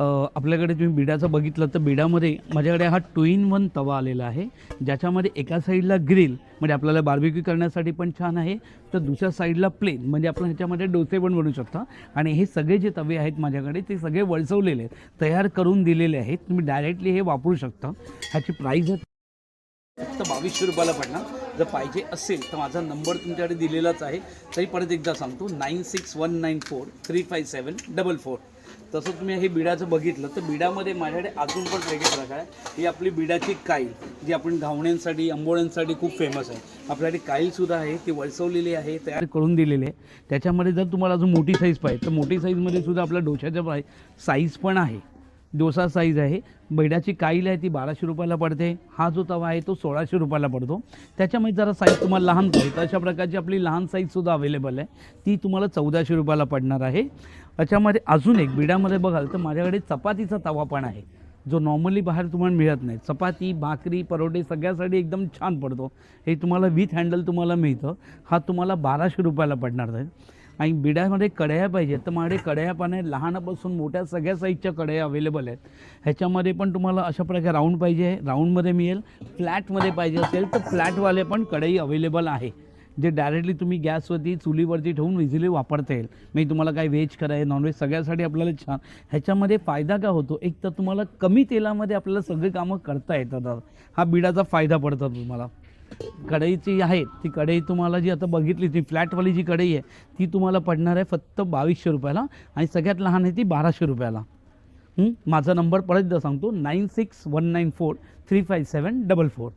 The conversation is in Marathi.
आपल्याकडे तुम्ही बिडाचं बघितलं तर बिडामध्ये माझ्याकडे हा 2 in 1 तवा आलेला आहे, ज्याच्यामध्ये एका साईडला ग्रिल म्हणजे आपल्याला बार्बिक्यू करण्यासाठी पण छान आहे, तर दुसऱ्या साईडला प्लेन म्हणजे आपण ह्याच्यामध्ये डोसे पण बनवू शकता. आणि हे सगळे जे तवे आहेत माझ्याकडे ते सगळे वळसवलेले आहेत, तयार करून दिलेले आहेत. तुम्ही डायरेक्टली हे वापरू शकता. ह्याची प्राईस आहे फक्त 2200 रुपयाला पडणार. जर पाहिजे असेल तर माझा नंबर तुमच्याकडे दिलेलाच आहे, तरी परत एकदा सांगतो 9619435744. तसं तुम्ही हे बिडाचं बघितलं तर बिडामध्ये माझ्याकडे अजून पण वेगळे प्रकार आहे. ही आपली बिडाची काईल जी आपण घावण्यांसाठी आंबोळ्यांसाठी खूप फेमस आहे. आपल्याकडे काईलसुद्धा आहे, ती वळसवलेली आहे, तयार करून दिलेली आहे. त्याच्यामध्ये जर तुम्हाला अजून मोठी साईज पाहिजे तर मोठी साईजमध्ये सुद्धा आपल्या डोशाच्या साईज पण आहे, डोसा साईज आहे. बैडाची काईल आहे ती 1200 रुपयाला पडते. हा जो तवा आहे तो 1600 रुपयाला पडतो. त्याच्यामध्ये जरा साईज तुम्हाला लहान पाहिजे तर अशा प्रकारची आपली लहान साईजसुद्धा अवेलेबल आहे, ती तुम्हाला 1400 रुपयाला पडणार आहे. याच्यामध्ये अजून एक बिडामध्ये बघाल तर माझ्याकडे चपातीचा तवा पण आहे, जो नॉर्मली बाहेर तुम्हाला मिळत नाही. चपाती भाकरी परोठे सगळ्यासाठी एकदम छान पडतो. हे तुम्हाला विथ हँडल तुम्हाला मिळतं. हा तुम्हाला 1200 रुपयाला पडणार आहे. आणि बिडामध्ये कढया पाहिजे तर माझ्याकडे कढया पण आहे, लहानापासून मोठ्या सगळ्या साईजच्या कढया अवेलेबल आहेत. ह्याच्यामध्ये पण तुम्हाला अशा प्रकारे राऊंड पाहिजे राऊंडमध्ये मिळेल, फ्लॅटमध्ये पाहिजे असेल तर फ्लॅटवाले पण कढई अवेलेबल आहे, जे डायरेक्टली तुम्ही गॅसवरती चुलीवरती ठेवून इझिली वापरता येईल. म्हणजे तुम्हाला काय व्हेज कराय नॉनव्हेज सगळ्यासाठी आपल्याला छान. ह्याच्यामध्ये फायदा काय होतो, एक तर तुम्हाला कमी तेलामध्ये आपल्याला सगळे कामं करता येतात. हा बिडाचा फायदा पडतो तुम्हाला. कढईची आहे ती कढई तुम्हाला जी आता बघितली ती फ्लॅटवाली जी कढई आहे ती तुम्हाला पडणार आहे फक्त 2200 रुपयाला. आणि सगळ्यात लहान आहे ती 1200 रुपयाला. माझा नंबर परत एकदा सांगतो 9619435744.